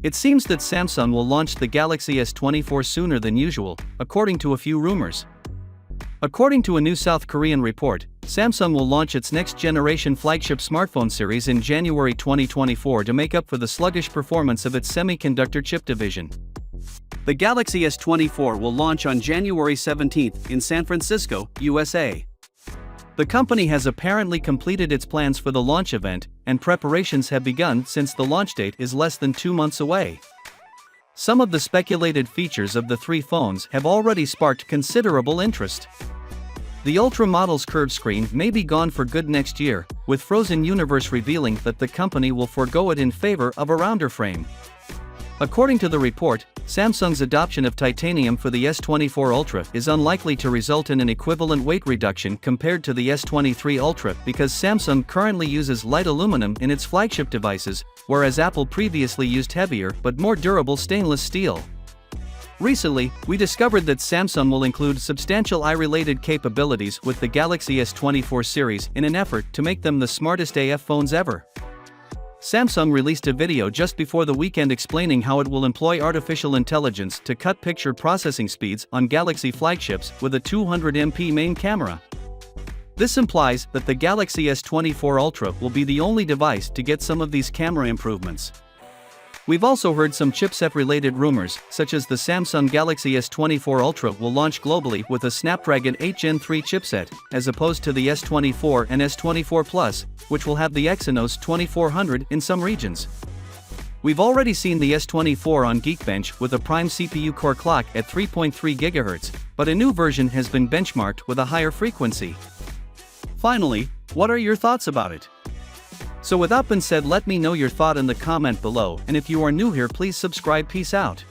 It seems that Samsung will launch the Galaxy S24 sooner than usual, according to a few rumors. According to a new South Korean report, Samsung will launch its next-generation flagship smartphone series in January 2024 to make up for the sluggish performance of its semiconductor chip division. The Galaxy S24 will launch on January 17 in San Francisco, USA. The company has apparently completed its plans for the launch event, and preparations have begun since the launch date is less than 2 months away. Some of the speculated features of the three phones have already sparked considerable interest. The Ultra model's curved screen may be gone for good next year, with Frozen Universe revealing that the company will forego it in favor of a rounder frame. According to the report, Samsung's adoption of titanium for the S24 Ultra is unlikely to result in an equivalent weight reduction compared to the S23 Ultra because Samsung currently uses light aluminum in its flagship devices, whereas Apple previously used heavier but more durable stainless steel. Recently, we discovered that Samsung will include substantial eye-related capabilities with the Galaxy S24 series in an effort to make them the smartest AF phones ever. Samsung released a video just before the weekend explaining how it will employ artificial intelligence to cut picture processing speeds on Galaxy flagships with a 200MP main camera. This implies that the Galaxy S24 Ultra will be the only device to get some of these camera improvements. We've also heard some chipset-related rumors, such as the Samsung Galaxy S24 Ultra will launch globally with a Snapdragon 8 Gen 3 chipset, as opposed to the S24 and S24 Plus, which will have the Exynos 2400 in some regions. We've already seen the S24 on Geekbench with a prime CPU core clock at 3.3 GHz, but a new version has been benchmarked with a higher frequency. Finally, what are your thoughts about it? So with that being said, let me know your thought in the comment below, and if you are new here, please subscribe. Peace out.